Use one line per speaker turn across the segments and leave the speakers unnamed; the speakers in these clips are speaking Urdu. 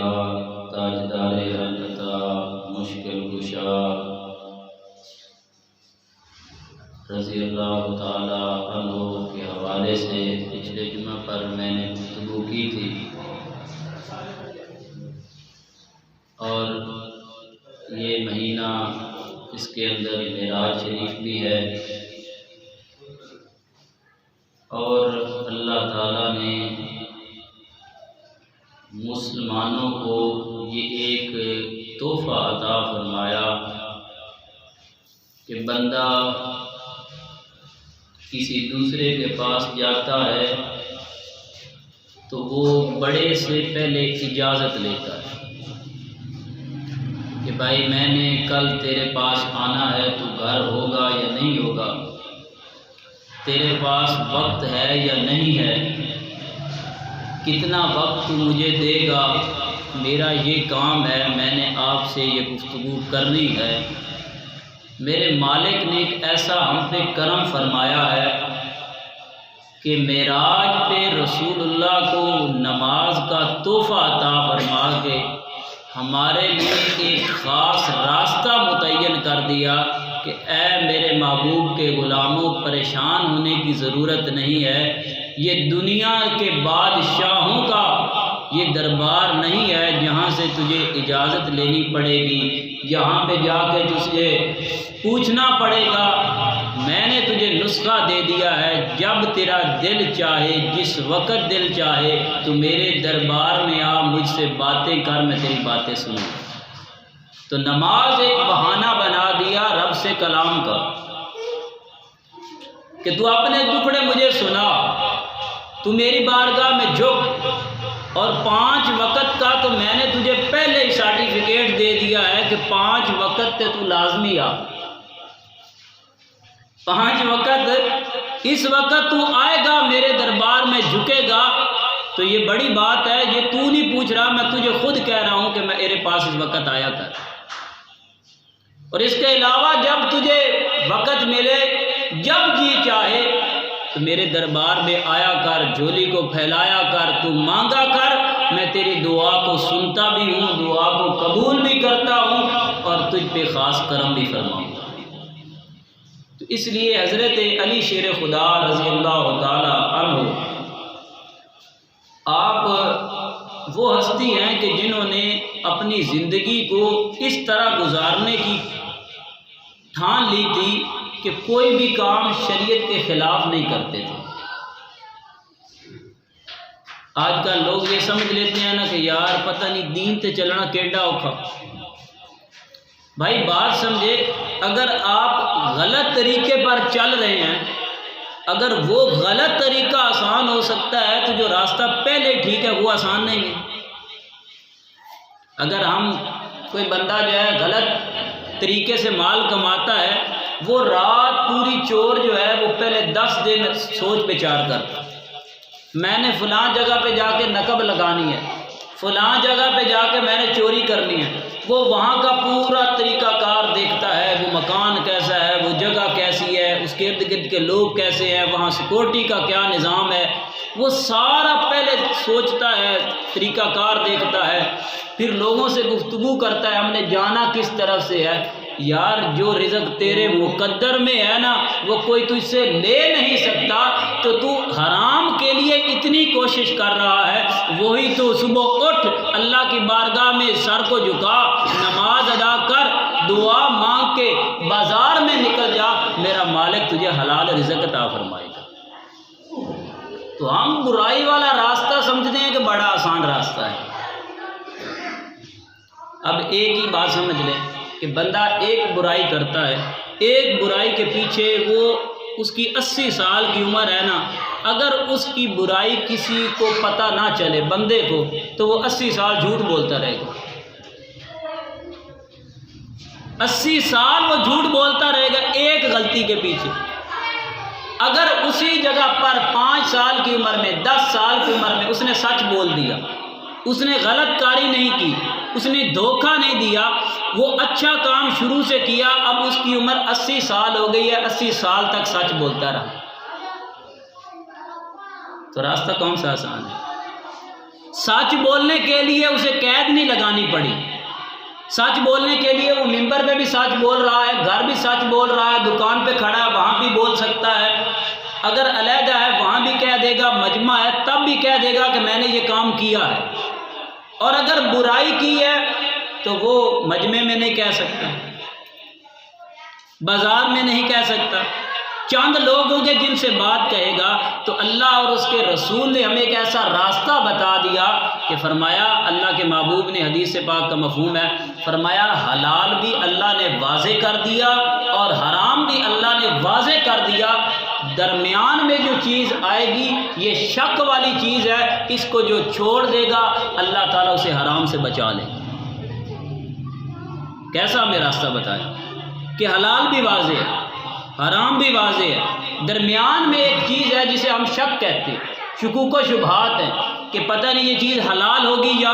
کا تاجدار حلقہ مشکل کشا رضی اللہ تعالی عنہ کے حوالے سے پچھلے جمعہ پر میں نے گفتگو کی تھی، اور یہ مہینہ اس کے اندر معراج شریف بھی ہے، اور اللہ تعالیٰ نے مسلمانوں کو یہ ایک تحفہ عطا فرمایا کہ بندہ کسی دوسرے کے پاس جاتا ہے تو وہ بڑے سے پہلے اجازت لیتا ہے کہ بھائی میں نے کل تیرے پاس آنا ہے، تو گھر ہوگا یا نہیں ہوگا، تیرے پاس وقت ہے یا نہیں ہے، کتنا وقت تو مجھے دے گا، میرا یہ کام ہے، میں نے آپ سے یہ گفتگو کرنی ہے۔ میرے مالک نے ایک ایسا ہم پہ کرم فرمایا ہے کہ معراج پہ رسول اللہ کو نماز کا تحفہ عطا فرما کے ہمارے لیے ایک خاص راستہ متعین کر دیا کہ اے میرے محبوب کے غلاموں، پریشان ہونے کی ضرورت نہیں ہے، یہ دنیا کے بادشاہوں کا یہ دربار نہیں ہے جہاں سے تجھے اجازت لینی پڑے گی، یہاں پہ جا کے تجھے پوچھنا پڑے گا۔ میں نے تجھے نسخہ دے دیا ہے، جب تیرا دل چاہے، جس وقت دل چاہے تو میرے دربار میں آ، مجھ سے باتیں کر، میں تیری باتیں سنوں۔ تو نماز ایک بہانہ بنا دیا رب سے کلام کا کہ تو اپنے دکھڑے مجھے سنا، تو میری بارگاہ میں جھک، اور 5 وقت کا تو میں نے تجھے پہلے ہی سرٹیفکیٹ دے دیا ہے کہ 5 وقت تے تو لازمی آ، 5 وقت، اس وقت تو آئے گا میرے دربار میں جھکے گا، تو یہ بڑی بات ہے، یہ تو نہیں پوچھ رہا، میں تجھے خود کہہ رہا ہوں کہ میں میرے پاس اس وقت آیا کر۔ اور اس کے علاوہ جب تجھے وقت ملے، جب جی چاہے تو میرے دربار میں آیا کر، جھولی کو پھیلایا کر، تو مانگا کر، میں تیری دعا کو سنتا بھی ہوں، دعا کو قبول بھی کرتا ہوں، اور تجھ پہ خاص کرم بھی فرماؤں گا۔ تو اس لیے حضرت علی شیر خدا رضی اللہ تعالی عنہ آپ وہ ہستی ہیں کہ جنہوں نے اپنی زندگی کو اس طرح گزارنے کی ٹھان لی تھی کہ کوئی بھی کام شریعت کے خلاف نہیں کرتے تھے۔ آج کل لوگ یہ سمجھ لیتے ہیں نا کہ یار پتہ نہیں دین تے چلنا کیڈا اوکھا۔ بھائی بات سمجھے، اگر آپ غلط طریقے پر چل رہے ہیں، اگر وہ غلط طریقہ آسان ہو سکتا ہے تو جو راستہ پہلے ٹھیک ہے وہ آسان نہیں ہے۔ اگر ہم کوئی بندہ جو ہے غلط طریقے سے مال کماتا ہے، وہ رات پوری چور جو ہے وہ پہلے 10 دن سوچ بچار کرتا، میں نے فلاں جگہ پہ جا کے نقب لگانی ہے، فلاں جگہ پہ جا کے میں نے چوری کرنی ہے، وہ وہاں کا پورا طریقہ کار دیکھتا ہے، وہ مکان کیسا ہے، وہ جگہ کیسی ہے، اس کے ارد گرد کے لوگ کیسے ہیں، وہاں سیکورٹی کا کیا نظام ہے، وہ سارا پہلے سوچتا ہے، طریقہ کار دیکھتا ہے، پھر لوگوں سے گفتگو کرتا ہے، ہم نے جانا کس طرف سے ہے۔ یار جو رزق تیرے مقدر میں ہے نا، وہ کوئی تجھ سے لے نہیں سکتا، تو تو حرام کے لیے اتنی کوشش کر رہا ہے، وہی تو صبح اٹھ، اللہ کی بارگاہ میں سر کو جھکا، نماز ادا کر، دعا مانگ کے بازار میں نکل جا، میرا مالک تجھے حلال رزق عطا فرمائے گا۔ تو ہم برائی والا راستہ سمجھتے ہیں کہ بڑا آسان راستہ ہے۔ اب ایک ہی بات سمجھ لیں کہ بندہ ایک برائی کرتا ہے، ایک برائی کے پیچھے وہ اس کی 80 سال کی عمر ہے نا، اگر اس کی برائی کسی کو پتہ نہ چلے بندے کو، تو وہ 80 سال جھوٹ بولتا رہے گا، 80 سال وہ جھوٹ بولتا رہے گا ایک غلطی کے پیچھے۔ اگر اسی جگہ پر 5 سال کی عمر میں، 10 سال کی عمر میں اس نے سچ بول دیا، اس نے غلط کاری نہیں کی، اس نے دھوکہ نہیں دیا، وہ اچھا کام شروع سے کیا، اب اس کی عمر 80 سال ہو گئی ہے، 80 سال تک سچ بولتا رہا، تو راستہ کون سا آسان ہے؟ سچ بولنے کے لیے اسے قید نہیں لگانی پڑی. سچ بولنے کے لیے وہ ممبر پہ بھی سچ بول رہا ہے, گھر بھی سچ بول رہا ہے, دکان پہ کھڑا ہے وہاں بھی بول سکتا ہے, اگر علیحدہ ہے وہاں بھی کہہ دے گا, مجمع ہے تب بھی کہہ دے گا کہ میں نے یہ کام کیا ہے. اور اگر برائی کی ہے تو وہ مجمع میں نہیں کہہ سکتا, بازار میں نہیں کہہ سکتا. چند لوگ ہوں گے جن سے بات کہے گا. تو اللہ اور اس کے رسول نے ہمیں ایک ایسا راستہ بتا دیا کہ فرمایا, اللہ کے محبوب نے, حدیث پاک کا مفہوم ہے, فرمایا حلال بھی اللہ نے واضح کر دیا اور حرام بھی اللہ نے واضح کر دیا. درمیان میں جو چیز آئے گی یہ شک والی چیز ہے, اس کو جو چھوڑ دے گا اللہ تعالیٰ اسے حرام سے بچا لے گا. کیسا ہمیں راستہ بتایا کہ حلال بھی واضح ہے, حرام بھی واضح ہے, درمیان میں ایک چیز ہے جسے ہم شک کہتے ہیں, شکوک و شبہات ہیں کہ پتہ نہیں یہ چیز حلال ہوگی یا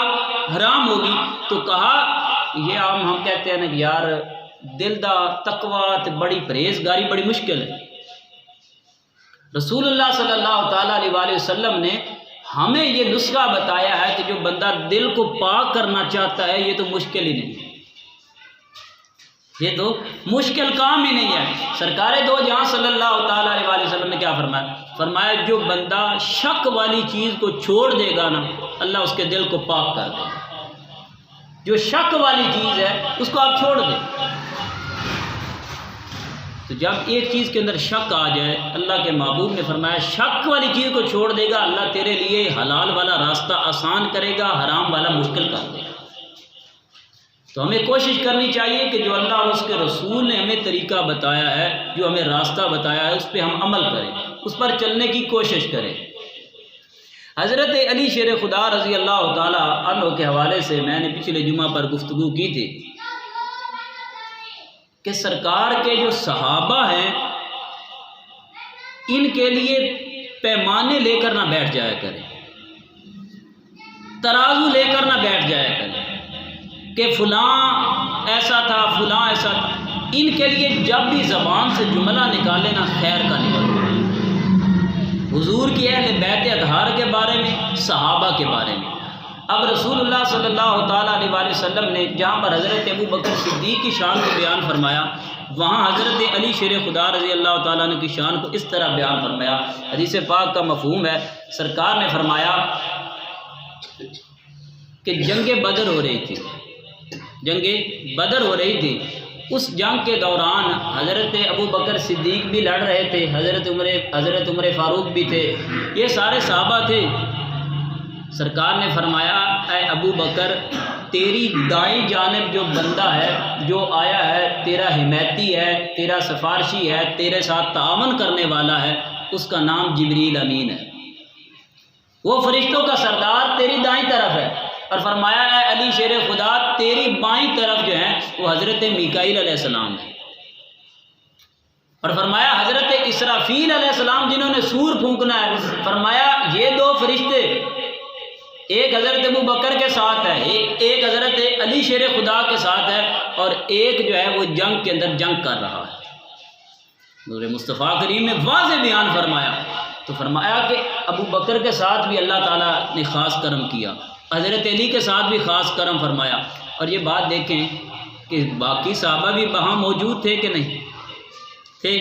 حرام ہوگی. تو کہا یہ ہم کہتے ہیں نا کہ یار دل دا تقوی تے بڑی پرہیزگاری بڑی مشکل ہے. رسول اللہ صلی اللہ تعالیٰ علیہ وآلہ وسلم نے ہمیں یہ نسخہ بتایا ہے کہ جو بندہ دل کو پاک کرنا چاہتا ہے یہ تو مشکل ہی نہیں, یہ تو مشکل کام ہی نہیں ہے. سرکار دو جہاں صلی اللہ تعالیٰ علیہ وآلہ وسلم نے کیا فرمایا؟ فرمایا جو بندہ شک والی چیز کو چھوڑ دے گا نا اللہ اس کے دل کو پاک کر دے گا. جو شک والی چیز ہے اس کو آپ چھوڑ دیں. تو جب ایک چیز کے اندر شک آ جائے, اللہ کے محبوب نے فرمایا شک والی چیز کو چھوڑ دے گا اللہ تیرے لیے حلال والا راستہ آسان کرے گا, حرام والا مشکل کر دے گا. تو ہمیں کوشش کرنی چاہیے کہ جو اللہ اور اس کے رسول نے ہمیں طریقہ بتایا ہے, جو ہمیں راستہ بتایا ہے, اس پہ ہم عمل کریں, اس پر چلنے کی کوشش کریں. حضرت علی شیر خدا رضی اللہ تعالیٰ عنہ کے حوالے سے میں نے پچھلے جمعہ پر گفتگو کی تھی کہ سرکار کے جو صحابہ ہیں ان کے لیے پیمانے لے کر نہ بیٹھ جایا کریں, ترازو لے کر نہ بیٹھ جایا کریں کہ فلاں ایسا تھا فلاں ایسا تھا. ان کے لیے جب بھی زبان سے جملہ نکالے نا خیر کا نکالے. حضور کی اہل بیت اطہار کے بارے میں, صحابہ کے بارے میں. اب رسول اللہ صلی اللہ تعالیٰ علیہ وآلہ وسلم نے جہاں پر حضرت ابو بکر صدیق کی شان کو بیان فرمایا, وہاں حضرت علی شیر خدا رضی اللہ تعالیٰ عنہ کی شان کو اس طرح بیان فرمایا. حدیث پاک کا مفہوم ہے, سرکار نے فرمایا کہ جنگ بدر ہو رہی تھی, جنگ بدر ہو رہی تھی. اس جنگ کے دوران حضرت ابو بکر صدیق بھی لڑ رہے تھے, حضرت عمر فاروق بھی تھے, یہ سارے صحابہ تھے. سرکار نے فرمایا اے ابو بکر, تیری دائیں جانب جو بندہ ہے, جو آیا ہے, تیرا حمایتی ہے, تیرا سفارشی ہے, تیرے ساتھ تعاون کرنے والا ہے, اس کا نام جبریل امین ہے. وہ فرشتوں کا سردار تیری دائیں طرف ہے. اور فرمایا اے علی شیر خدا, تیری بائیں طرف جو ہے وہ حضرت میکائیل علیہ السلام ہے. اور فرمایا حضرت اسرافیل علیہ السلام جنہوں نے سور پھونکنا ہے, فرمایا یہ دو فرشتے ایک حضرت ابو بکر کے ساتھ ہے, ایک حضرت علی شیر خدا کے ساتھ ہے, اور ایک جو ہے وہ جنگ کے اندر جنگ کر رہا ہے. نور مصطفیٰ کریم نے واضح بیان فرمایا. تو فرمایا کہ ابو بکر کے ساتھ بھی اللہ تعالیٰ نے خاص کرم کیا, حضرت علی کے ساتھ بھی خاص کرم فرمایا. اور یہ بات دیکھیں کہ باقی صحابہ بھی وہاں موجود تھے کہ نہیں تھے.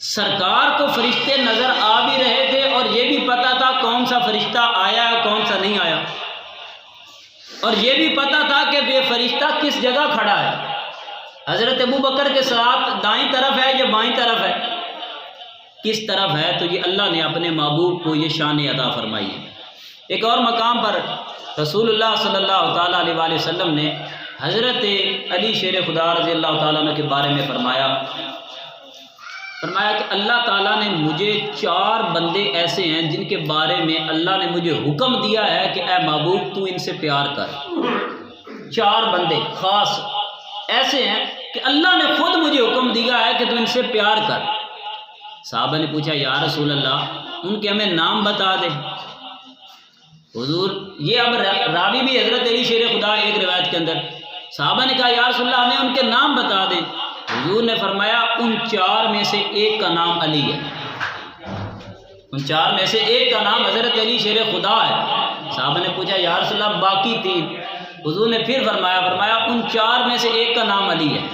سرکار کو فرشتے نظر آ بھی رہے تھے اور یہ بھی پتہ تھا کون سا فرشتہ آیا کون سا نہیں آیا, اور یہ بھی پتہ تھا کہ یہ فرشتہ کس جگہ کھڑا ہے. حضرت ابو بکر کے ساتھ دائیں طرف ہے یا بائیں طرف ہے, کس طرف ہے؟ تو یہ اللہ نے اپنے محبوب کو یہ شان عطا فرمائی ہے. ایک اور مقام پر رسول اللہ صلی اللہ تعالیٰ علیہ وآلہ وسلم نے حضرت علی شیر خدا رضی اللہ تعالیٰ عنہ کے بارے میں فرمایا کہ اللہ تعالیٰ نے مجھے 4 بندے ایسے ہیں جن کے بارے میں اللہ نے مجھے حکم دیا ہے کہ اے محبوب تو ان سے پیار کر. 4 بندے خاص ایسے ہیں کہ اللہ نے خود مجھے حکم دیا ہے کہ تو ان سے پیار کر. صحابہ نے پوچھا یا رسول اللہ ان کے ہمیں نام بتا دیں. حضور یہ اب راوی بھی حضرت علی شیر خدا ایک روایت کے اندر, صحابہ نے کہا یا رسول اللہ ہمیں ان کے نام بتا دیں. حضور نے فرمایا ان 4 میں سے ایک کا نام علی ہے, ان 4 میں سے ایک کا نام حضرت علی شیر خدا ہے. صحابہ نے پوچھا یا رسول اللہ باقی 3؟ حضور نے پھر فرمایا ان 4 میں سے ایک کا نام علی ہے۔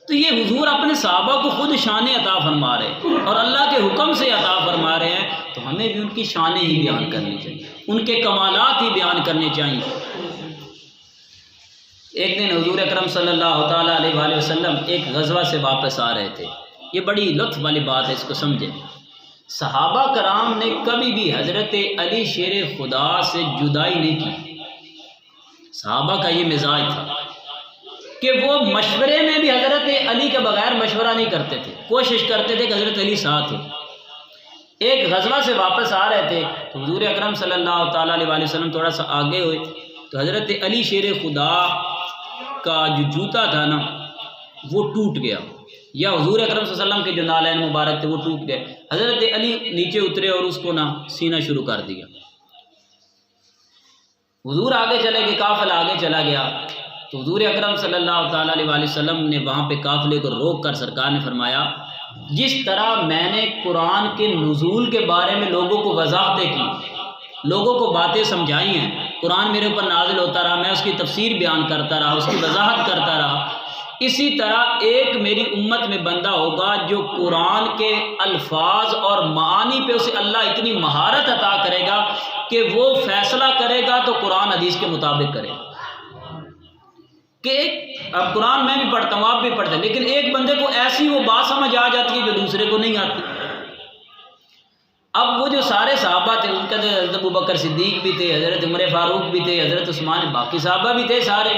تو یہ حضور اپنے صحابہ کو خود شان عطا فرما رہے ہیں اور اللہ کے حکم سے عطا فرما رہے ہیں، تو ہمیں بھی ان کی شانیں ہی بیان کرنی چاہیے، ان کے کمالات ہی بیان کرنے چاہیے۔ ایک دن حضور اکرم صلی اللہ تعالیٰ علیہ وآلہ وسلم ایک غزوہ سے واپس آ رہے تھے۔ یہ بڑی لطف والی بات ہے، اس کو سمجھیں۔ صحابہ کرام نے کبھی بھی حضرت علی شیر خدا سے جدائی نہیں کی۔ صحابہ کا یہ مزاج تھا کہ وہ مشورے میں بھی حضرت علی کے بغیر مشورہ نہیں کرتے تھے، کوشش کرتے تھے کہ حضرت علی ساتھ ہو۔ ایک غزوہ سے واپس آ رہے تھے تو حضور اکرم صلی اللہ تعالیٰ علیہ وآلہ وسلم تھوڑا سا آگے ہوئے تو حضرت علی شیر خدا کا جو جوتا تھا نا وہ ٹوٹ گیا، یا حضور اکرم صلی اللہ علیہ وسلم کے جو نالین مبارک تھے وہ ٹوٹ گئے۔ حضرت علی نیچے اترے اور اس کو نا سینا شروع کر دیا۔ حضور آگے چلے گئے، قافلہ آگے چلا گیا تو حضور اکرم صلی اللہ تعالیٰ علیہ وآلہ وسلم نے وہاں پہ قافلے کو روک کر سرکار نے فرمایا جس طرح میں نے قرآن کے نزول کے بارے میں لوگوں کو وضاحتیں کی، لوگوں کو باتیں سمجھائی ہیں، قرآن میرے اوپر نازل ہوتا رہا، میں اس کی تفسیر بیان کرتا رہا، اس کی وضاحت کرتا رہا، اسی طرح ایک میری امت میں بندہ ہوگا جو قرآن کے الفاظ اور معانی پہ اسے اللہ اتنی مہارت عطا کرے گا کہ وہ فیصلہ کرے گا تو قرآن حدیث کے مطابق کرے گا۔ کہ اب قرآن میں بھی پڑھتا ہوں، آپ بھی پڑھتے ہیں، لیکن ایک بندے کو ایسی وہ بات سمجھ آ جاتی ہے جو دوسرے کو نہیں آتی۔ اب وہ جو سارے صحابہ تھے ان کا حضرت ابوبکر صدیق بھی تھے، حضرت عمر فاروق بھی تھے، حضرت عثمان، باقی صحابہ بھی تھے سارے،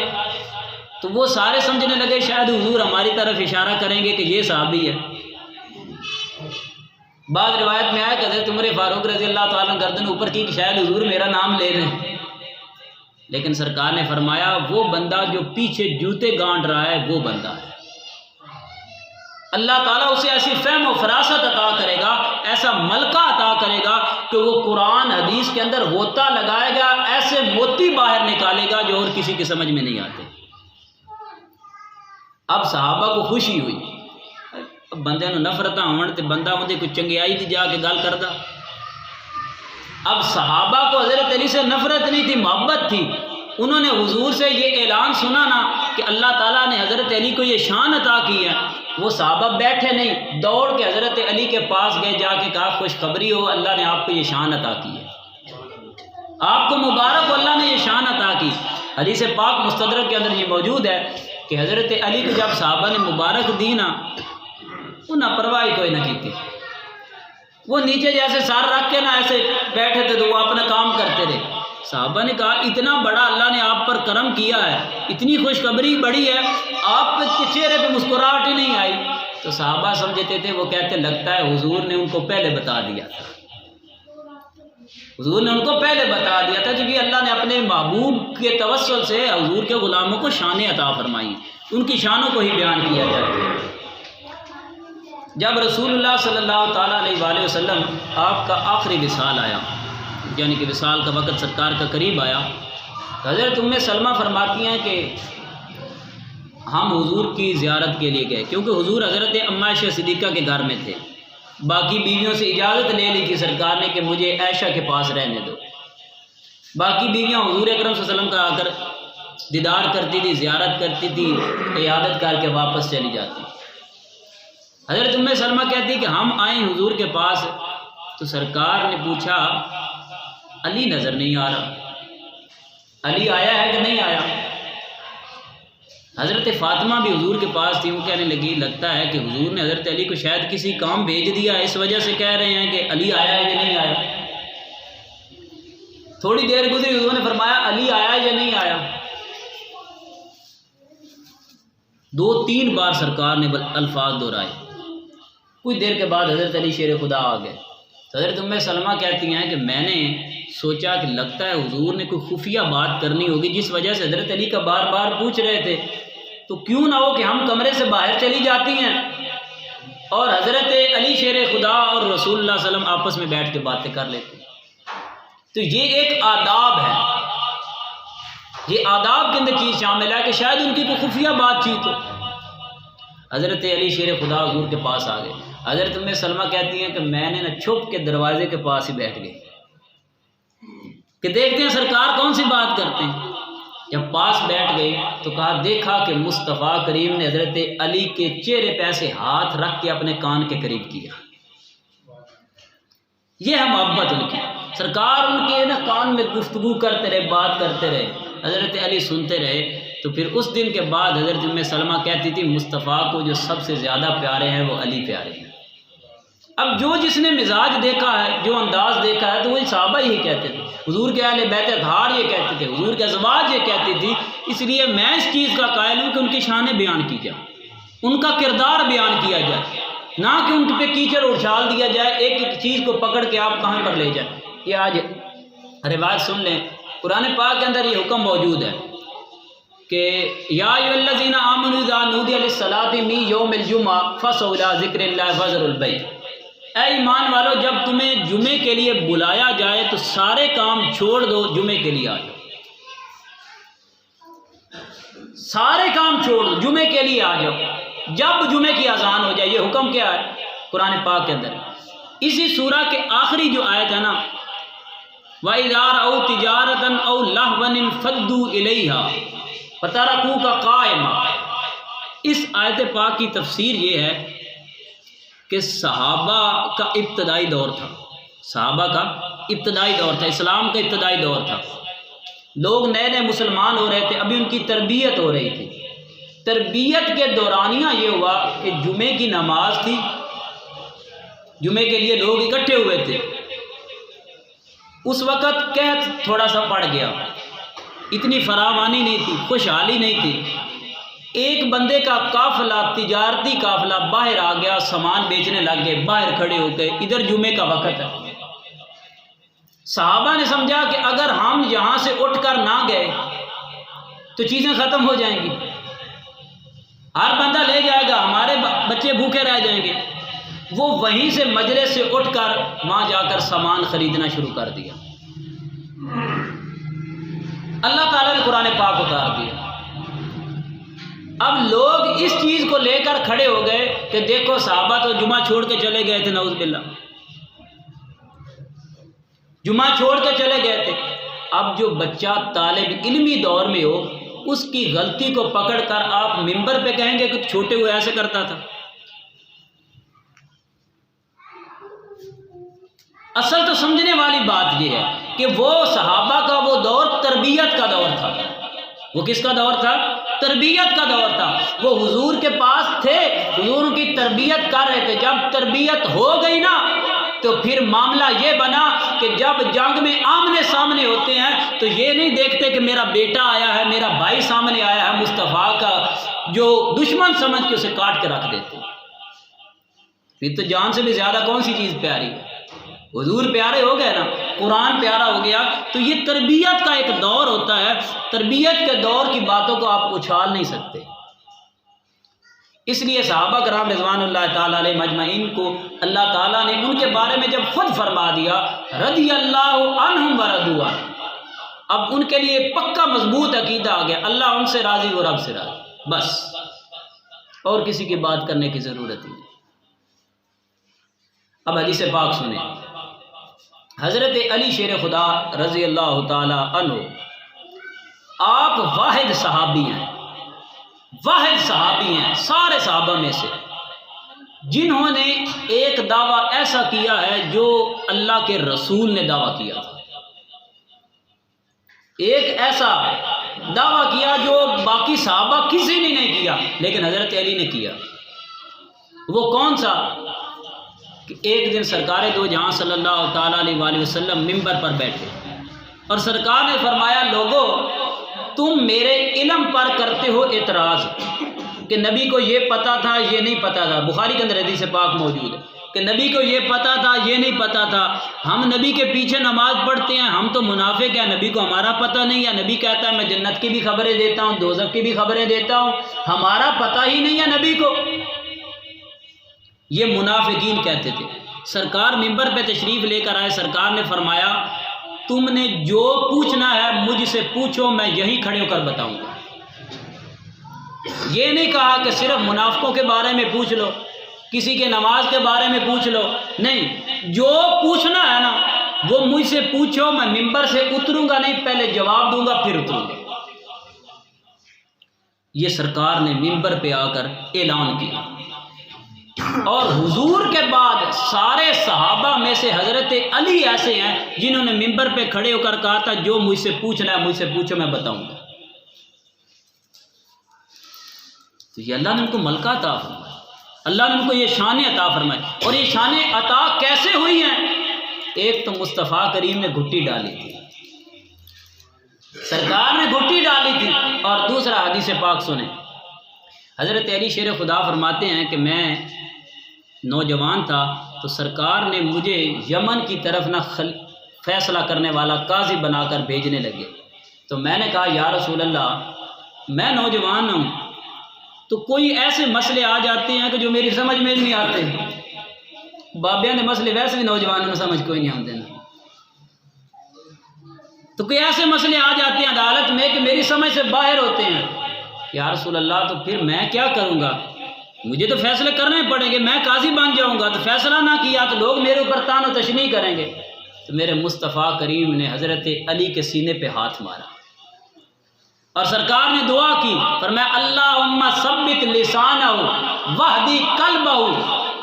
تو وہ سارے سمجھنے لگے شاید حضور ہماری طرف اشارہ کریں گے کہ یہ صحابی ہے۔ بعض روایت میں آیا کہ حضرت عمر فاروق رضی اللہ تعالیٰ گردن اوپر کی کہ شاید حضور میرا نام لے لیں، لیکن سرکار نے فرمایا وہ بندہ جو پیچھے جوتے گانٹ رہا ہے وہ بندہ ہے۔ اللہ تعالیٰ اسے ایسی فہم و فراست عطا کرے گا، ایسا ملکہ عطا کرے گا کہ وہ قرآن حدیث کے اندر غوطہ لگائے گا، ایسے موتی باہر نکالے گا جو اور کسی کی سمجھ میں نہیں آتے۔ اب صحابہ کو خوشی ہوئی، اب بندے نو نفرتاں ہون تے بندہ اودے کوئی چنگیائی دی جا کے گل کردا۔ اب صحابہ کو حضرت علی سے نفرت نہیں تھی، محبت تھی۔ انہوں نے حضور سے یہ اعلان سنا نا کہ اللہ تعالیٰ نے حضرت علی کو یہ شان عطا کی ہے، وہ صحابہ بیٹھے نہیں، دوڑ کے حضرت علی کے پاس گئے، جا کے کہا خوشخبری ہو، اللہ نے آپ کو یہ شان عطا کی ہے، آپ کو مبارک ہو، اللہ نے یہ شان عطا کی۔ حدیث پاک مستدرک کے اندر یہ موجود ہے کہ حضرت علی کو جب صحابہ نے مبارک دی نا، انہیں پرواہی کوئی نہ کی تھی، وہ نیچے جیسے سار رکھ کے نا ایسے بیٹھے تھے تو وہ اپنا کام کرتے رہے۔ صحابہ نے کہا اتنا بڑا اللہ نے آپ پر کرم کیا ہے، اتنی خوشخبری بڑی ہے، آپ کے چہرے پہ مسکراہٹ ہی نہیں آئی۔ تو صحابہ سمجھتے تھے، وہ کہتے لگتا ہے حضور نے ان کو پہلے بتا دیا تھا، حضور نے ان کو پہلے بتا دیا تھا، کیونکہ اللہ نے اپنے محبوب کے توسل سے حضور کے غلاموں کو شانیں عطا فرمائی، ان کی شانوں کو ہی بیان کیا جاتا ہے۔ جب رسول اللہ صلی اللہ تعالیٰ علیہ وآلہ وسلم آپ کا آخری وصال آیا، یعنی کہ وصال کا وقت سرکار کا قریب آیا، حضرت ام سلمہ فرماتی ہیں کہ ہم حضور کی زیارت کے لیے گئے، کیونکہ حضور حضرت اما عائشہ صدیقہ کے گھر میں تھے، باقی بیویوں سے اجازت لے لی تھی سرکار نے کہ مجھے عائشہ کے پاس رہنے دو۔ باقی بیویاں حضور اکرم صلی اللہ علیہ وسلم کا آ کر دیدار کرتی تھی، زیارت کرتی تھی، عیادت کر کے واپس چلی جاتی۔ حضرت ام سلمہ کہتی کہ ہم آئیں حضور کے پاس تو سرکار نے پوچھا علی نظر نہیں آ رہا، علی آیا ہے کہ نہیں آیا؟ حضرت فاطمہ بھی حضور کے پاس تھی، وہ کہنے لگی لگتا ہے کہ حضور نے حضرت علی کو شاید کسی کام بھیج دیا، اس وجہ سے کہہ رہے ہیں کہ علی آیا ہے یا نہیں آیا۔ تھوڑی دیر گزری، حضور نے فرمایا علی آیا یا نہیں آیا؟ 2-3 بار سرکار نے الفاظ دہرائے۔ کچھ دیر کے بعد حضرت علی شیر خدا آ گئے تو حضرت ام سلمہ کہتی ہیں کہ میں نے سوچا کہ لگتا ہے حضور نے کوئی خفیہ بات کرنی ہوگی جس وجہ سے حضرت علی کا بار بار پوچھ رہے تھے، تو کیوں نہ ہو کہ ہم کمرے سے باہر چلی جاتی ہیں اور حضرت علی شیر خدا اور رسول اللہ صلی اللہ علیہ وسلم آپس میں بیٹھ کے باتیں کر لیتے۔ تو یہ ایک آداب ہے، یہ آداب کے اندر چیز شامل ہے کہ شاید ان کی کوئی خفیہ بات چیت ہو۔ حضرت علی شیر خدا حضور کے پاس آ گئے۔ حضرت ام سلمہ کہتی ہیں کہ میں نے نا چھپ کے دروازے کے پاس ہی بیٹھ گئی، کہ دیکھتے ہیں سرکار کون سی بات کرتے ہیں. جب پاس بیٹھ گئے تو کہا دیکھا کہ مصطفیٰ کریم نے حضرت علی کے چہرے پہ ایسے ہاتھ رکھ کے اپنے کان کے قریب کیا. یہ ہے محبت ان کی. سرکار ان کے نا کان میں گفتگو کرتے رہے، بات کرتے رہے، حضرت علی سنتے رہے. تو پھر اس دن کے بعد حضرت ام سلمہ کہتی تھی مصطفیٰ کو جو سب سے زیادہ پیارے ہیں وہ علی پیارے ہیں. اب جو جس نے مزاج دیکھا ہے، جو انداز دیکھا ہے، تو وہی صحابہ ہی کہتے تھے. حضور کے اہل بیت اطہار یہ کہتے تھے، حضور کے ازواج یہ کہتی تھی. اس لیے میں اس چیز کا قائل ہوں کہ ان کی شانیں بیان کی جائیں، ان کا کردار بیان کیا جائے، نہ کہ ان پہ کیچڑ اچھال دیا جائے، ایک ایک چیز کو پکڑ کے آپ کہاں پر لے جائیں. یہ آج روایت سن لیں، قرآن پاک کے اندر یہ حکم موجود ہے کہ یا ایھا الذین آمنوا اذا نودی للصلاۃ من یوم الجمعہ فاسعوا الی ذکر اللہ وذروا البیع. اے ایمان والو، جب تمہیں جمعے کے لیے بلایا جائے تو سارے کام چھوڑ دو، جمعے کے لیے آ جاؤ. سارے کام چھوڑ دو، جمعے کے لیے آ جاؤ. جب جمعے کی اذان ہو جائے. یہ حکم کیا ہے قرآن پاک کے اندر. اسی سورہ کے آخری جو آیت ہے نا وَإِذَا رَأَوْا تِجَارَةً أَوْ لَهْوًا انفَضُّوا إِلَيْهَا وَتَرَكُوكَ قَائِمًا. اس آیت پاک کی تفسیر یہ ہے کہ صحابہ کا ابتدائی دور تھا. صحابہ کا ابتدائی دور تھا، اسلام کا ابتدائی دور تھا. لوگ نئے نئے مسلمان ہو رہے تھے، ابھی ان کی تربیت ہو رہی تھی. تربیت کے دورانیہ یہ ہوا کہ جمعے کی نماز تھی، جمعے کے لیے لوگ اکٹھے ہوئے تھے. اس وقت قحط تھوڑا سا پڑ گیا، اتنی فراوانی نہیں تھی، خوشحالی نہیں تھی. ایک بندے کا قافلہ، تجارتی قافلہ باہر آ گیا، سامان بیچنے لگ گئے، باہر کھڑے ہو گئے، ادھر جمعے کا وقت ہے. صحابہ نے سمجھا کہ اگر ہم یہاں سے اٹھ کر نہ گئے تو چیزیں ختم ہو جائیں گی، ہر بندہ لے جائے گا، ہمارے بچے بھوکے رہ جائیں گے. وہ وہیں سے مجلس سے اٹھ کر وہاں جا کر سامان خریدنا شروع کر دیا. اللہ تعالیٰ نے قرآن پاک اتار دیا. اب لوگ اس چیز کو لے کر کھڑے ہو گئے کہ دیکھو صحابہ تو جمعہ چھوڑ کے چلے گئے تھے، نعوذ باللہ، جمعہ چھوڑ کے چلے گئے تھے. اب جو بچہ طالب علمی دور میں ہو، اس کی غلطی کو پکڑ کر آپ ممبر پہ کہیں گے کہ چھوٹے ہوئے ایسے کرتا تھا. اصل تو سمجھنے والی بات یہ ہے کہ وہ صحابہ کا وہ دور تربیت کا دور تھا. وہ کس کا دور تھا؟ تربیت کا دور تھا. وہ حضور کے پاس تھے، حضور کی تربیت کر رہے تھے. جب تربیت ہو گئی نا تو پھر معاملہ یہ بنا کہ جب جنگ میں آمنے سامنے ہوتے ہیں تو یہ نہیں دیکھتے کہ میرا بیٹا آیا ہے، میرا بھائی سامنے آیا ہے، مصطفیٰ کا جو دشمن سمجھ کے اسے کاٹ کے رکھ دیتے. پھر تو جان سے بھی زیادہ کون سی چیز پیاری ہے؟ حضور پیارے ہو گئے نا، قرآن پیارا ہو گیا. تو یہ تربیت کا ایک دور ہوتا ہے. تربیت کے دور کی باتوں کو آپ اچھال نہیں سکتے. اس لیے صحابہ کرام رضوان اللہ تعالیٰ علیہ مجمعین کو اللہ تعالیٰ نے ان کے بارے میں جب خود فرما دیا رضی اللہ عنہم ورضوا عنہ، اب ان کے لیے پکا مضبوط عقیدہ آ گیا، اللہ ان سے راضی، وہ رب سے راضی، بس اور کسی کی بات کرنے کی ضرورت نہیں. اب حدیث پاک سنیں. حضرت علی شیر خدا رضی اللہ تعالی عنہ آپ واحد صحابی ہیں، واحد صحابی ہیں سارے صحابہ میں سے، جنہوں نے ایک دعویٰ ایسا کیا ہے جو اللہ کے رسول نے دعویٰ کیا تھا. ایک ایسا دعویٰ کیا جو باقی صحابہ کسی نے نہیں کیا لیکن حضرت علی نے کیا. وہ کون سا؟ کہ ایک دن سرکار دو جہاں صلی اللہ تعالیٰ علیہ وآلہ وسلم ممبر پر بیٹھے اور سرکار نے فرمایا لوگو تم میرے علم پر کرتے ہو اعتراض کہ نبی کو یہ پتا تھا یہ نہیں پتا تھا. بخاری کے اندر حدیث پاک موجود ہے کہ نبی کو یہ پتا تھا یہ نہیں پتا تھا. ہم نبی کے پیچھے نماز پڑھتے ہیں، ہم تو منافق ہیں، نبی کو ہمارا پتہ نہیں ہے. نبی کہتا ہے میں جنت کی بھی خبریں دیتا ہوں، دوزخ کی بھی خبریں دیتا ہوں، ہمارا پتہ ہی نہیں ہے نبی کو. یہ منافقین کہتے تھے. سرکار ممبر پہ تشریف لے کر آئے، سرکار نے فرمایا تم نے جو پوچھنا ہے مجھ سے پوچھو، میں یہی کھڑے ہو کر بتاؤں گا. یہ نہیں کہا کہ صرف منافقوں کے بارے میں پوچھ لو، کسی کے نماز کے بارے میں پوچھ لو، نہیں، جو پوچھنا ہے نا وہ مجھ سے پوچھو، میں ممبر سے اتروں گا نہیں، پہلے جواب دوں گا پھر اتروں گا۔ یہ سرکار نے ممبر پہ آ کر اعلان کیا، اور حضور کے بعد سارے صحابہ میں سے حضرت علی ایسے ہیں جنہوں نے ممبر پہ کھڑے ہو کر کہا تھا جو مجھ سے پوچھنا ہے مجھ سے پوچھو، میں بتاؤں گا۔ تو یہ اللہ نے ان کو ملکہ عطا فرمایا، اللہ نے ان کو یہ شان عطا فرمائی۔ اور یہ شان عطا کیسے ہوئی ہیں؟ ایک تو مصطفیٰ کریم نے گھٹی ڈالی تھی، سرکار نے گھٹی ڈالی تھی، اور دوسرا حدیث پاک سنیں، حضرت علی شیر خدا فرماتے ہیں کہ میں نوجوان تھا تو سرکار نے مجھے یمن کی طرف نہ فیصلہ کرنے والا قاضی بنا کر بھیجنے لگے، تو میں نے کہا یا رسول اللہ میں نوجوان ہوں تو کوئی ایسے مسئلے آ جاتے ہیں کہ جو میری سمجھ میں نہیں آتے، بابیاں نے مسئلے ویسے بھی نوجوانوں میں سمجھ کوئی نہیں آتے نا، تو کوئی ایسے مسئلے آ جاتے ہیں عدالت میں کہ میری سمجھ سے باہر ہوتے ہیں، یا رسول اللہ تو پھر میں کیا کروں گا؟ مجھے تو فیصلے کرنے پڑیں گے، میں قاضی بن جاؤں گا تو فیصلہ نہ کیا تو لوگ میرے اوپر طعن و تشنیع کریں گے۔ تو میرے مصطفیٰ کریم نے حضرت علی کے سینے پہ ہاتھ مارا اور سرکار نے دعا کی، فرمایا اللہم ثبت لسانہ واہدی قلبہ،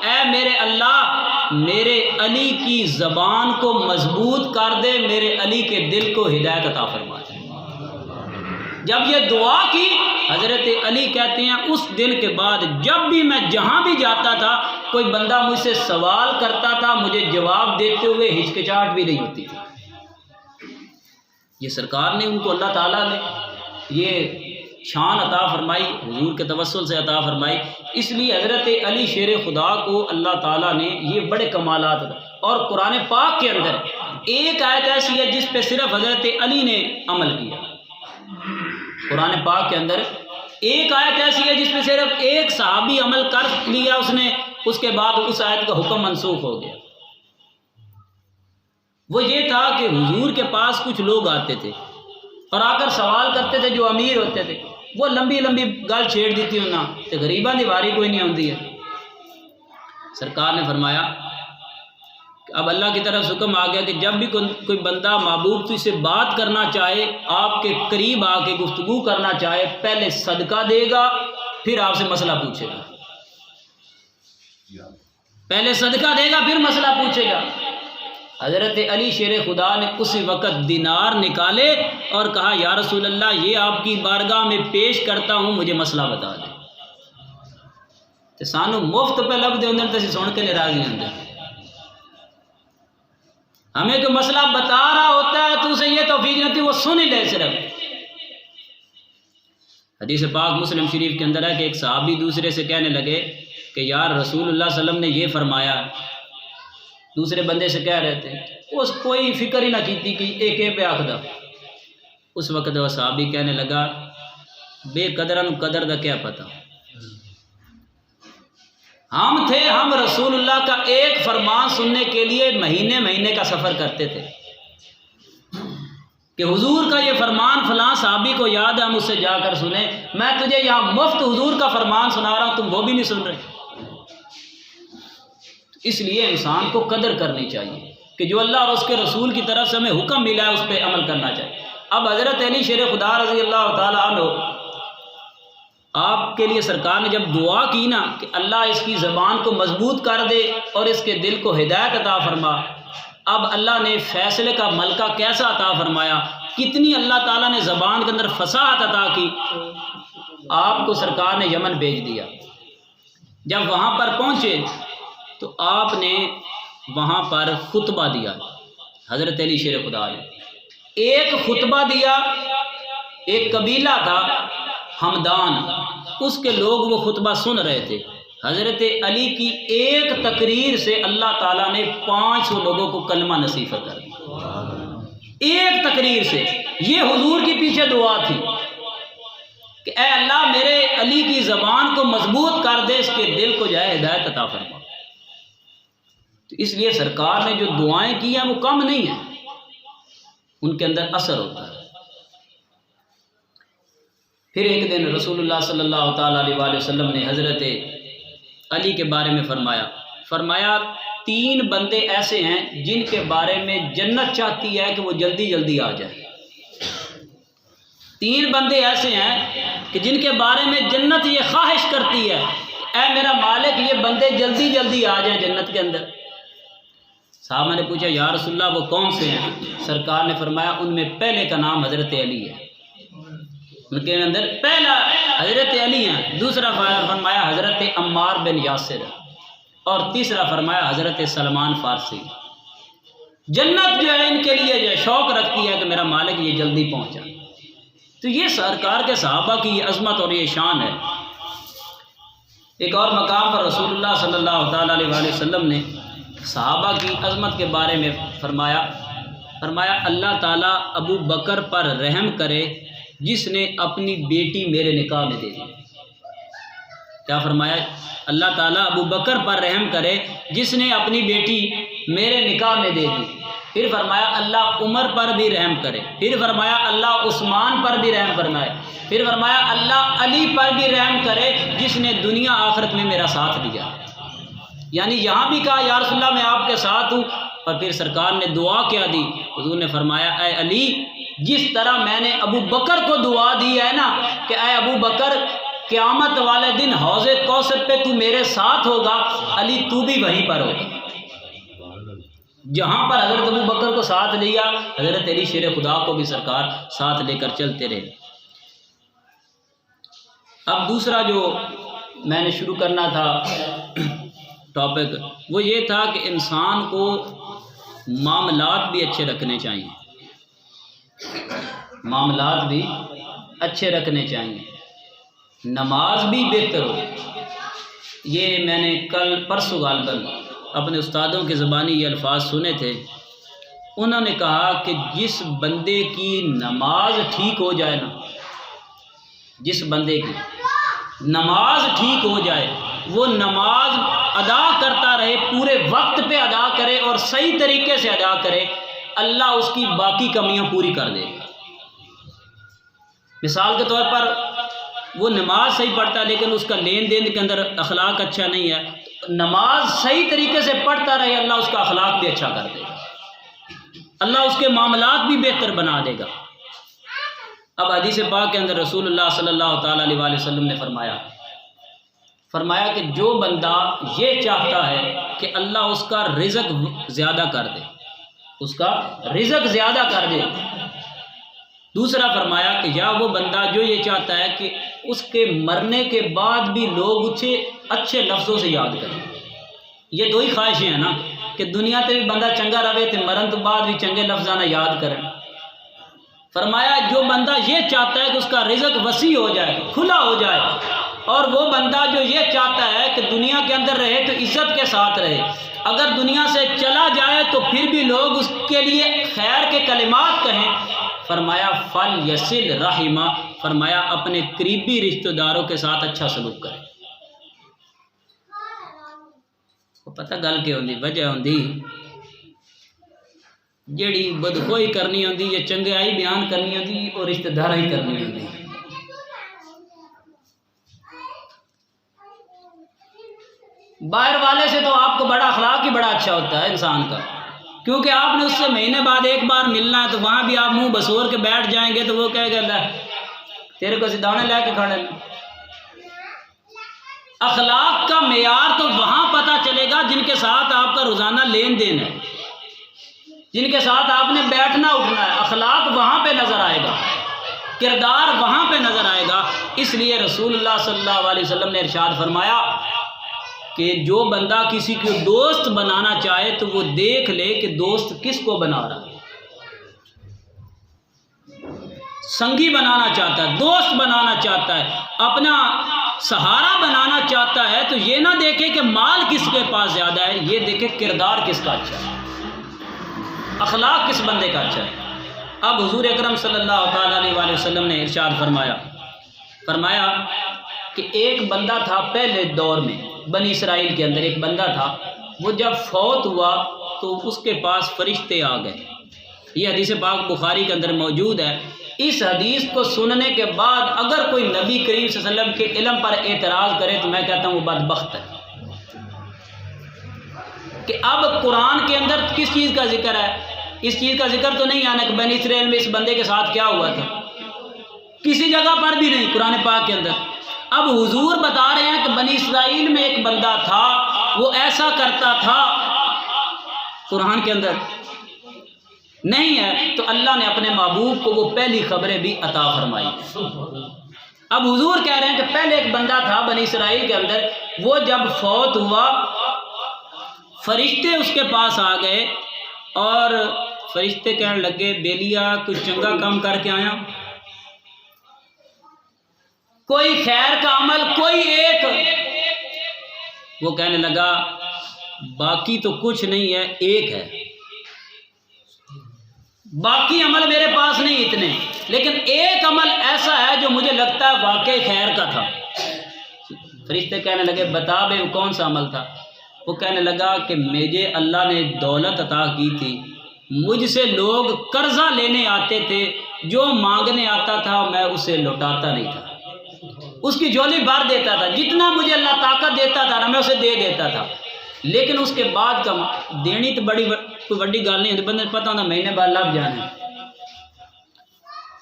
اے میرے اللہ میرے علی کی زبان کو مضبوط کر دے، میرے علی کے دل کو ہدایت عطا فرما دے۔ جب یہ دعا کی حضرت علی کہتے ہیں اس دن کے بعد جب بھی میں جہاں بھی جاتا تھا کوئی بندہ مجھ سے سوال کرتا تھا مجھے جواب دیتے ہوئے ہچکچاہٹ بھی نہیں ہوتی تھی۔ یہ سرکار نے ان کو اللہ تعالیٰ نے یہ شان عطا فرمائی، حضور کے توسل سے عطا فرمائی، اس لیے حضرت علی شیر خدا کو اللہ تعالیٰ نے یہ بڑے کمالات عطا۔ اور قرآن پاک کے اندر ایک آیت ایسی ہے جس پہ صرف حضرت علی نے عمل کیا، قرآن پاک کے اندر ایک آیت ایسی ہے جس پہ صرف ایک صحابی عمل کر لیا اس نے، اس کے بعد اس آیت کا حکم منسوخ ہو گیا۔ وہ یہ تھا کہ حضور کے پاس کچھ لوگ آتے تھے اور آ کر سوال کرتے تھے، جو امیر ہوتے تھے وہ لمبی لمبی گل چھیڑ دیتی ہوں نا تو غریباں دی واری کوئی نہیں آتی ہے۔ سرکار نے فرمایا اب اللہ کی طرف سے حکم آ گیا کہ جب بھی کوئی بندہ محبوب تو اسے بات کرنا چاہے، آپ کے قریب آ کے گفتگو کرنا چاہے، پہلے صدقہ دے گا پھر آپ سے مسئلہ پوچھے گا، پہلے صدقہ دے گا پھر مسئلہ پوچھے گا۔ حضرت علی شیر خدا نے اسی وقت دینار نکالے اور کہا یا رسول اللہ یہ آپ کی بارگاہ میں پیش کرتا ہوں، مجھے مسئلہ بتا دیں۔ تو سانو مفت پہ لب دے اندر تو سن کے راضی ہوتے ہیں، ہمیں کوئی مسئلہ بتا رہا ہوتا ہے تو اسے یہ توفیق نہیں ہوتی وہ سن ہی لے صرف۔ حدیث پاک مسلم شریف کے اندر ہے کہ ایک صحابی دوسرے سے کہنے لگے کہ یار رسول اللہ صلی اللہ علیہ وسلم نے یہ فرمایا، دوسرے بندے سے کہہ رہے تھے، اس کوئی فکر ہی نہ کی تھی کہ ایک پہ آخدہ۔ اس وقت وہ صحابی کہنے لگا بے قدرن قدر دا کیا پتہ، ہم تھے، ہم رسول اللہ کا ایک فرمان سننے کے لیے مہینے مہینے کا سفر کرتے تھے کہ حضور کا یہ فرمان فلاں صحابی کو یاد ہے، ہم اس سے جا کر سنیں، میں تجھے یہاں مفت حضور کا فرمان سنا رہا ہوں تم وہ بھی نہیں سن رہے۔ اس لیے انسان کو قدر کرنی چاہیے کہ جو اللہ اور اس کے رسول کی طرف سے ہمیں حکم ملا ہے اس پہ عمل کرنا چاہیے۔ اب حضرت علی شیر خدا رضی اللہ تعالیٰ عنہ آپ کے لیے سرکار نے جب دعا کی نا کہ اللہ اس کی زبان کو مضبوط کر دے اور اس کے دل کو ہدایت عطا فرما، اب اللہ نے فیصلے کا ملکہ کیسا عطا فرمایا، کتنی اللہ تعالیٰ نے زبان کے اندر فصاحت عطا کی۔ آپ کو سرکار نے یمن بھیج دیا، جب وہاں پر پہنچے تو آپ نے وہاں پر خطبہ دیا، حضرت علی شیر خدا نے ایک خطبہ دیا، ایک قبیلہ تھا ہمدان، اس کے لوگ وہ خطبہ سن رہے تھے۔ حضرت علی کی ایک تقریر سے اللہ تعالیٰ نے 500 لوگوں کو کلمہ نصیب کر دیا، ایک تقریر سے۔ یہ حضور کی پیچھے دعا تھی کہ اے اللہ میرے علی کی زبان کو مضبوط کر دے، اس کے دل کو جائے ہدایت عطا فرما۔ تو اس لیے سرکار نے جو دعائیں کی ہیں وہ کم نہیں ہیں، ان کے اندر اثر ہوتا ہے۔ پھر ایک دن رسول اللہ صلی اللہ تعالیٰ علیہ وآلہ وسلم نے حضرت علی کے بارے میں فرمایا 3 بندے ایسے ہیں جن کے بارے میں جنت چاہتی ہے کہ وہ جلدی جلدی آ جائے۔ 3 بندے ایسے ہیں کہ جن کے بارے میں جنت یہ خواہش کرتی ہے، اے میرا مالک یہ بندے جلدی جلدی آ جائیں جنت کے اندر۔ صحابہ نے پوچھا یا رسول اللہ وہ کون سے ہیں؟ سرکار نے فرمایا ان میں پہلے کا نام حضرت علی ہے، ان کے اندر پہلا حضرت علی ہیں، دوسرا فرمایا حضرت عمار بن یاسر، اور تیسرا فرمایا حضرت سلمان فارسی۔ جنت جو ہے ان کے لیے جو شوق رکھتی ہے کہ میرا مالک یہ جلدی پہنچا۔ تو یہ سرکار کے صحابہ کی یہ عظمت اور یہ شان ہے۔ ایک اور مقام پر رسول اللہ صلی اللہ تعالیٰ علیہ وآلہ وسلم نے صحابہ کی عظمت کے بارے میں فرمایا اللہ تعالیٰ ابو بکر پر رحم کرے جس نے اپنی بیٹی میرے نکاح میں دے دی۔ کیا فرمایا؟ اللہ تعالیٰ ابو بکر پر رحم کرے جس نے اپنی بیٹی میرے نکاح میں دے دی۔ پھر فرمایا اللہ عمر پر بھی رحم کرے، پھر فرمایا اللہ عثمان پر بھی رحم فرمائے، پھر فرمایا اللہ علی پر بھی رحم کرے جس نے دنیا آخرت میں میرا ساتھ دیا۔ یعنی یہاں بھی کہا یا رسول اللہ میں آپ کے ساتھ ہوں، اور پھر سرکار نے دعا کیا دی؟ حضور نے فرمایا اے علی جس طرح میں نے ابو بکر کو دعا دی ہے نا کہ اے ابو بکر قیامت والے دن حوض کوثر پہ تو میرے ساتھ ہوگا، علی تو بھی وہیں پر ہوگا۔ جہاں پر حضرت ابو بکر کو ساتھ لیا، حضرت علی شیر خدا کو بھی سرکار ساتھ لے کر چلتے رہے۔ اب دوسرا جو میں نے شروع کرنا تھا ٹاپک وہ یہ تھا کہ انسان کو معاملات بھی اچھے رکھنے چاہیے، معاملات بھی اچھے رکھنے چاہیے، نماز بھی بہتر ہو۔ یہ میں نے کل پرسوں غالباً اپنے استادوں کی زبانی یہ الفاظ سنے تھے، انہوں نے کہا کہ جس بندے کی نماز ٹھیک ہو جائے نا، جس بندے کی نماز ٹھیک ہو جائے وہ نماز ادا کرتا رہے، پورے وقت پہ ادا کرے اور صحیح طریقے سے ادا کرے، اللہ اس کی باقی کمیاں پوری کر دے گا۔ مثال کے طور پر وہ نماز صحیح پڑھتا ہے لیکن اس کا لین دین کے اندر اخلاق اچھا نہیں ہے، نماز صحیح طریقے سے پڑھتا رہے اللہ اس کا اخلاق بھی اچھا کر دے گا، اللہ اس کے معاملات بھی بہتر بنا دے گا۔ اب حدیث پاک کے اندر رسول اللہ صلی اللہ تعالیٰ علیہ وآلہ وسلم نے فرمایا کہ جو بندہ یہ چاہتا ہے کہ اللہ اس کا رزق زیادہ کر دے، اس کا رزق زیادہ کر دے، دوسرا فرمایا کہ یا وہ بندہ جو یہ چاہتا ہے کہ اس کے مرنے کے بعد بھی لوگ اسے اچھے لفظوں سے یاد کریں۔ یہ 2 ہی خواہشیں ہیں نا کہ دنیا تے بھی بندہ چنگا رہے تے مرن تو بعد بھی چنگے لفظاں یاد کریں۔ فرمایا جو بندہ یہ چاہتا ہے کہ اس کا رزق وسیع ہو جائے، کھلا ہو جائے، اور وہ بندہ جو یہ چاہتا ہے کہ دنیا کے اندر رہے تو عزت کے ساتھ رہے، اگر دنیا سے چلا جائے تو پھر بھی لوگ اس کے لیے خیر کے کلمات کہیں، فرمایا فل یسل رحمہ، فرمایا اپنے قریبی رشتہ داروں کے ساتھ اچھا سلوک کرے۔ پتہ گل کی ہوندی، وجہ ہوندی جیڑی بدخوئی کرنی ہوندی یا چنگیائی بیان کرنی ہوندی اور رشتہ دار ہی کرنی ہوندی۔ باہر والے سے تو آپ کو بڑا اخلاق ہی بڑا اچھا ہوتا ہے انسان کا، کیونکہ آپ نے اس سے مہینے بعد ایک بار ملنا ہے تو وہاں بھی آپ منہ بسور کے بیٹھ جائیں گے تو وہ کہے گا اللہ تیرے کو سدھانے لے کے کھڑے۔ اخلاق کا معیار تو وہاں پتہ چلے گا جن کے ساتھ آپ کا روزانہ لین دین ہے، جن کے ساتھ آپ نے بیٹھنا اٹھنا ہے، اخلاق وہاں پہ نظر آئے گا، کردار وہاں پہ نظر آئے گا۔ اس لیے رسول اللہ صلی اللہ علیہ وسلم نے ارشاد فرمایا کہ جو بندہ کسی کو دوست بنانا چاہے تو وہ دیکھ لے کہ دوست کس کو بنا رہا ہے۔ سنگی بنانا چاہتا ہے، دوست بنانا چاہتا ہے، اپنا سہارا بنانا چاہتا ہے تو یہ نہ دیکھے کہ مال کس کے پاس زیادہ ہے، یہ دیکھے کردار کس کا اچھا ہے، اخلاق کس بندے کا اچھا ہے۔ اب حضور اکرم صلی اللہ تعالیٰ علیہ وآلہ وسلم نے ارشاد فرمایا کہ ایک بندہ تھا پہلے دور میں بنی اسرائیل کے اندر، ایک بندہ تھا، وہ جب فوت ہوا تو اس کے پاس فرشتے آ گئے۔ یہ حدیث پاک بخاری کے اندر موجود ہے۔ اس حدیث کو سننے کے بعد اگر کوئی نبی کریم صلی اللہ علیہ وسلم کے علم پر اعتراض کرے تو میں کہتا ہوں وہ بدبخت ہے، کہ اب قرآن کے اندر کس چیز کا ذکر ہے؟ اس چیز کا ذکر تو نہیں آنا کہ بنی اسرائیل میں اس بندے کے ساتھ کیا ہوا تھا، کسی جگہ پر بھی نہیں قرآن پاک کے اندر۔ اب حضور بتا رہے ہیں کہ بنی اسرائیل میں ایک بندہ تھا، وہ ایسا کرتا تھا، قرآن کے اندر نہیں ہے، تو اللہ نے اپنے محبوب کو وہ پہلی خبریں بھی عطا فرمائی۔ اب حضور کہہ رہے ہیں کہ پہلے ایک بندہ تھا بنی اسرائیل کے اندر، وہ جب فوت ہوا فرشتے اس کے پاس آ گئے اور فرشتے کہنے لگے بیلیا کچھ چنگا کام کر کے آیا، کوئی خیر کا عمل، کوئی ایک۔ وہ کہنے لگا باقی تو کچھ نہیں ہے، ایک ہے، باقی عمل میرے پاس نہیں اتنے، لیکن ایک عمل ایسا ہے جو مجھے لگتا ہے واقعی خیر کا تھا۔ فرشتے کہنے لگے بتا بے کون سا عمل تھا؟ وہ کہنے لگا کہ مجھے اللہ نے دولت عطا کی تھی، مجھ سے لوگ قرضہ لینے آتے تھے، جو مانگنے آتا تھا میں اسے لوٹاتا نہیں تھا، اس کی جھولی بھر دیتا تھا، جتنا مجھے اللہ طاقت دیتا تھا نا میں اسے دے دیتا تھا، لیکن اس کے بعد کا دینی تو کوئی بڑی گل نہیں ہوتی، بندے پتہ ہوتا مہینے بعد لب جانا ہے۔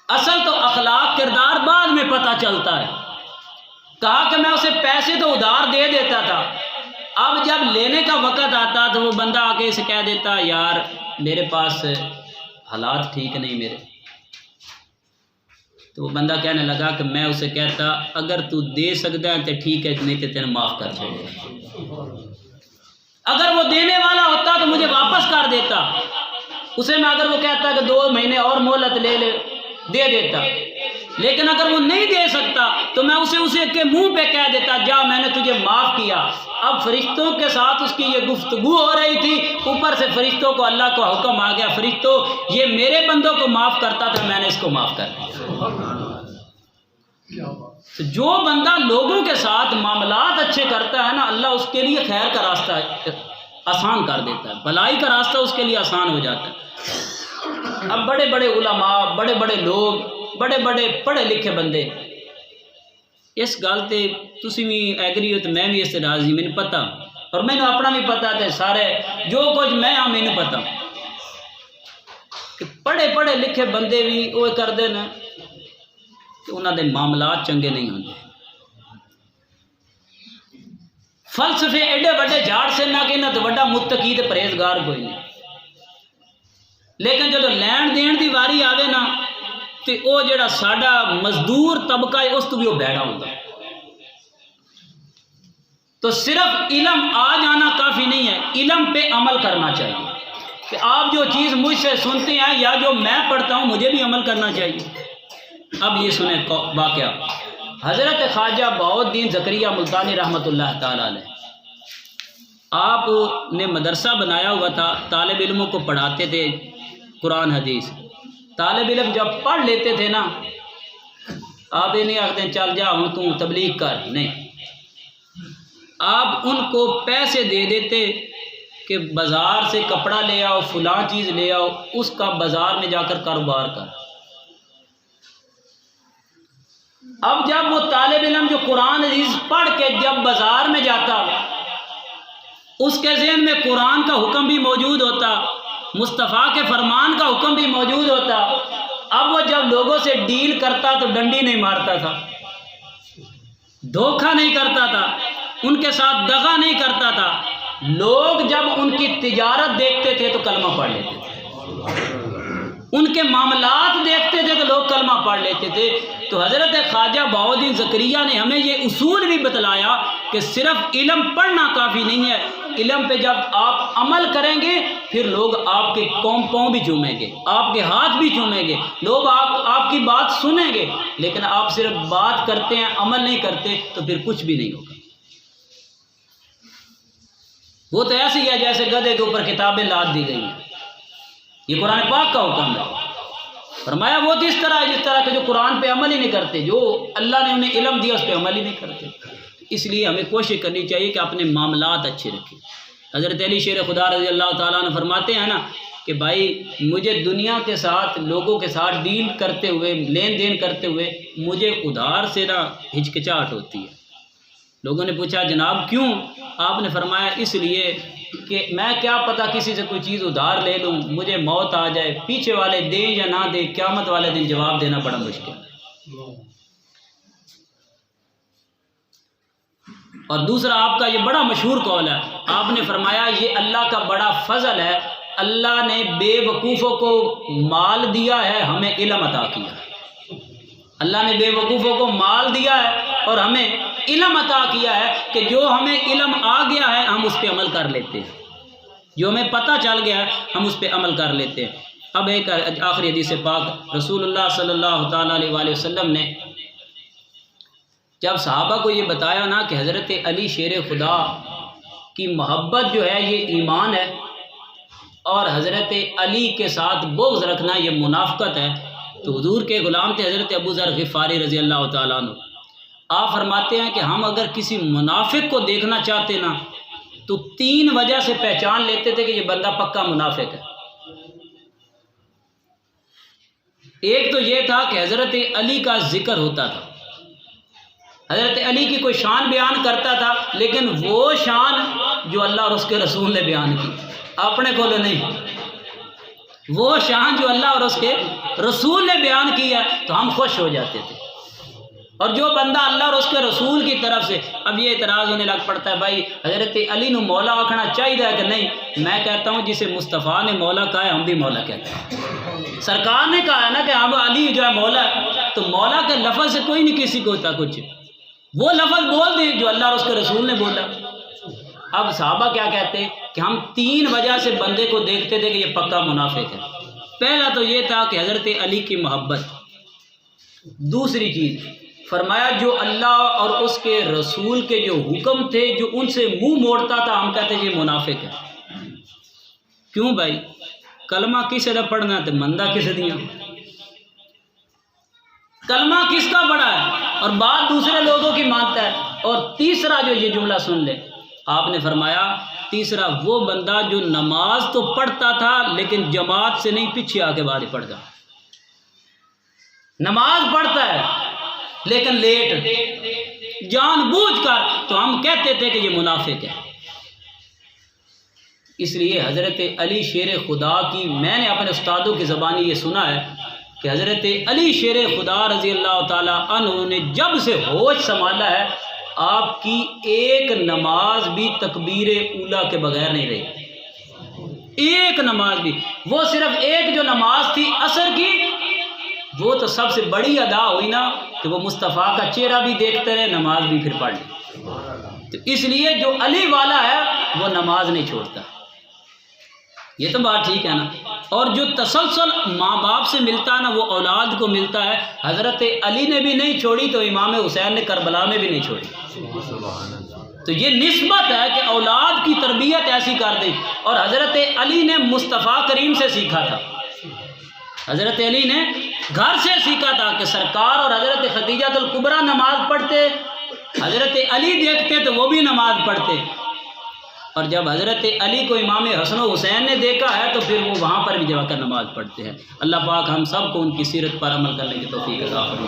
اصل تو اخلاق کردار بعد میں پتہ چلتا ہے۔ کہا کہ میں اسے پیسے تو ادھار دے دیتا تھا، اب جب لینے کا وقت آتا تو وہ بندہ آ کے اسے کہہ دیتا یار میرے پاس حالات ٹھیک نہیں میرے، تو وہ بندہ کہنے لگا کہ میں اسے کہتا اگر تو دے سکتا ہے تو ٹھیک ہے، نہیں تو تیرے معاف کر چھوڑے، اگر وہ دینے والا ہوتا تو مجھے واپس کر دیتا، اسے میں اگر وہ کہتا کہ 2 مہینے اور مہلت لے لے دے دیتا، لیکن اگر وہ نہیں دے سکتا تو میں اسے کے منہ پہ کہہ دیتا جا میں نے تجھے معاف کیا۔ اب فرشتوں کے ساتھ اس کی یہ گفتگو ہو رہی تھی، اوپر سے فرشتوں کو اللہ کا حکم آ گیا فرشتوں یہ میرے بندوں کو معاف کرتا تھا، میں نے اس کو معاف کر دیا۔ جو بندہ لوگوں کے ساتھ معاملات اچھے کرتا ہے نا، اللہ اس کے لیے خیر کا راستہ آسان کر دیتا ہے، بھلائی کا راستہ اس کے لیے آسان ہو جاتا ہے۔ اب بڑے بڑے علماء، بڑے بڑے لوگ، بڑے بڑے پڑھے لکھے بندے اس گل تے تسی بھی ایگری ہو تو میں بھی اس سے راضی، مجھے پتہ اور میں نے اپنا بھی پتہ تے سارے جو کچھ میں ہاں مجھے پتہ کہ پڑھے لکھے بندے بھی وہ کرتے ہیں کہ انہوں دے معاملات چنگے نہیں ہوتے، فلسفے ایڈے بڑے جھاڑ سے نہ کہ نہ تو بڑا متقی تے پرہیزگار کوئی نہیں، لیکن جب لین دین دی واری آوے نا تو وہ جڑا ساڈا مزدور طبقہ ہے اس تو بھی وہ بیڑا ہوگا۔ تو صرف علم آ جانا کافی نہیں ہے، علم پہ عمل کرنا چاہیے کہ آپ جو چیز مجھ سے سنتے ہیں یا جو میں پڑھتا ہوں مجھے بھی عمل کرنا چاہیے۔ اب یہ سنیں واقعہ، حضرت خواجہ بہاؤالدین زکریہ ملتانی رحمۃ اللہ تعالی علیہ، آپ نے مدرسہ بنایا ہوا تھا، طالب علموں کو پڑھاتے تھے قرآن حدیث۔ طالب علم جب پڑھ لیتے تھے نا، آپ یہ نہیں آختے چل جا ہوں تو تبلیغ کر، نہیں، آپ ان کو پیسے دے دیتے کہ بازار سے کپڑا لے آؤ، فلاں چیز لے آؤ، اس کا بازار میں جا کر کاروبار کر۔ اب جب وہ طالب علم جو قرآن حدیث پڑھ کے جب بازار میں جاتا، اس کے ذہن میں قرآن کا حکم بھی موجود ہوتا، مصطفیٰ کے فرمان کا حکم بھی موجود ہوتا۔ اب وہ جب لوگوں سے ڈیل کرتا تو ڈنڈی نہیں مارتا تھا، دھوکہ نہیں کرتا تھا، ان کے ساتھ دغا نہیں کرتا تھا، لوگ جب ان کی تجارت دیکھتے تھے تو کلمہ پڑھ لیتے تھے، ان کے معاملات دیکھتے تھے تو لوگ کلمہ پڑھ لیتے تھے۔ تو حضرت خواجہ بہاؤالدین زکریہ نے ہمیں یہ اصول بھی بتلایا کہ صرف علم پڑھنا کافی نہیں ہے، علم پہ جب آپ عمل کریں گے پھر لوگ آپ کے پاؤں بھی چومیں گے، آپ کے ہاتھ بھی چومیں گے، لوگ آپ کی بات سنیں گے، لیکن آپ صرف بات کرتے ہیں عمل نہیں کرتے تو پھر کچھ بھی نہیں ہوگا۔ وہ تو ایسے ہی ہے جیسے گدھے کے اوپر کتابیں لاد دی گئی ہیں، یہ قرآن پاک کا حکم ہے۔ فرمایا وہ تو اس طرح ہے جس طرح کہ جو قرآن پہ عمل ہی نہیں کرتے، جو اللہ نے انہیں علم دیا اس پہ عمل ہی نہیں کرتے۔ اس لیے ہمیں کوشش کرنی چاہیے کہ اپنے معاملات اچھے رکھیں۔ حضرت علی شیر خدا رضی اللہ تعالیٰ عنہ فرماتے ہیں نا کہ بھائی مجھے دنیا کے ساتھ، لوگوں کے ساتھ ڈیل کرتے ہوئے، لین دین کرتے ہوئے مجھے ادھار سے نہ ہچکچاہٹ ہوتی ہے۔ لوگوں نے پوچھا جناب کیوں؟ آپ نے فرمایا اس لیے کہ میں کیا پتہ کسی سے کوئی چیز ادھار لے لوں، مجھے موت آ جائے، پیچھے والے دیں یا نہ دیں، قیامت والے دن جواب دینا بڑا مشکل ہے۔ اور دوسرا آپ کا یہ بڑا مشہور قول ہے، آپ نے فرمایا یہ اللہ کا بڑا فضل ہے، اللہ نے بے وقوفوں کو مال دیا ہے، ہمیں علم عطا کیا ہے۔ اللہ نے بے وقوفوں کو مال دیا ہے اور ہمیں علم عطا کیا ہے کہ جو ہمیں علم آ گیا ہے ہم اس پہ عمل کر لیتے ہیں، جو ہمیں پتہ چل گیا ہے ہم اس پہ عمل کر لیتے ہیں۔ اب ایک آخری حدیث پاک، رسول اللہ صلی اللہ تعالیٰ علیہ وآلہ وسلم نے جب صحابہ کو یہ بتایا نا کہ حضرت علی شیر خدا کی محبت جو ہے یہ ایمان ہے اور حضرت علی کے ساتھ بغض رکھنا یہ منافقت ہے، تو حضور کے غلام تھے حضرت ابو ذر غفاری رضی اللہ تعالیٰ عنہ، آپ فرماتے ہیں کہ ہم اگر کسی منافق کو دیکھنا چاہتے نا تو 3 وجہ سے پہچان لیتے تھے کہ یہ بندہ پکا منافق ہے۔ ایک تو یہ تھا کہ حضرت علی کا ذکر ہوتا تھا، حضرت علی کی کوئی شان بیان کرتا تھا لیکن وہ شان جو اللہ اور اس کے رسول نے بیان کی، اپنے کو نہیں، وہ شان جو اللہ اور اس کے رسول نے بیان کیا تو ہم خوش ہو جاتے تھے۔ اور جو بندہ اللہ اور اس کے رسول کی طرف سے، اب یہ اعتراض ہونے لگ پڑتا ہے بھائی حضرت علی نو مولا آکھنا چاہیے کہ نہیں، میں کہتا ہوں جسے مصطفیٰ نے مولا کہا ہے ہم بھی مولا کہتے ہیں۔ سرکار نے کہا ہے نا کہ ہم علی جو ہے مولا ہے، تو مولا کے لفظ سے کوئی نہیں کسی کو ہوتا کچھ، وہ لفظ بول دیں جو اللہ اور اس کے رسول نے بولا۔ اب صحابہ کیا کہتے ہیں کہ ہم 3 وجہ سے بندے کو دیکھتے تھے کہ یہ پکا منافق ہے۔ پہلا تو یہ تھا کہ حضرت علی کی محبت، دوسری چیز فرمایا جو اللہ اور اس کے رسول کے جو حکم تھے جو ان سے منہ موڑتا تھا ہم کہتے یہ منافق ہے۔ کیوں بھائی؟ کلمہ کس طرح پڑھنا ہے، مندہ کس دیا، کلمہ کس کا بڑا ہے اور بات دوسرے لوگوں کی مانتا ہے۔ اور تیسرا جو یہ جملہ سن لے، آپ نے فرمایا تیسرا وہ بندہ جو نماز تو پڑھتا تھا لیکن جماعت سے نہیں، پیچھے آ کے بعد پڑھتا، نماز پڑھتا ہے لیکن لیٹ جان بوجھ کر، تو ہم کہتے تھے کہ یہ منافق ہے۔ اس لیے حضرت علی شیر خدا کی، میں نے اپنے استادوں کی زبانی یہ سنا ہے کہ حضرت علی شیر خدا رضی اللہ تعالیٰ عنہ نے جب سے ہوش سنبھالا ہے آپ کی ایک نماز بھی تکبیر اولیٰ کے بغیر نہیں رہی، ایک نماز بھی، وہ صرف ایک جو نماز تھی عصر کی، وہ تو سب سے بڑی ادا ہوئی نا کہ وہ مصطفیٰ کا چہرہ بھی دیکھتے رہے، نماز بھی پھر پڑھ لی۔ تو اس لیے جو علی والا ہے وہ نماز نہیں چھوڑتا، یہ تو بات ٹھیک ہے نا۔ اور جو تسلسل ماں باپ سے ملتا ہے نا وہ اولاد کو ملتا ہے، حضرت علی نے بھی نہیں چھوڑی تو امام حسین نے کربلا میں بھی نہیں چھوڑی۔ تو یہ نسبت ہے کہ اولاد کی تربیت ایسی کر دی، اور حضرت علی نے مصطفیٰ کریم سے سیکھا تھا، حضرت علی نے گھر سے سیکھا تھا کہ سرکار اور حضرت خدیجہ الکبریٰ نماز پڑھتے، حضرت علی دیکھتے تو وہ بھی نماز پڑھتے، اور جب حضرت علی کو امام حسن و حسین نے دیکھا ہے تو پھر وہ وہاں پر بھی جا کر نماز پڑھتے ہیں۔ اللہ پاک ہم سب کو ان کی سیرت پر عمل کرنے کی توفیق عطا فرمائے۔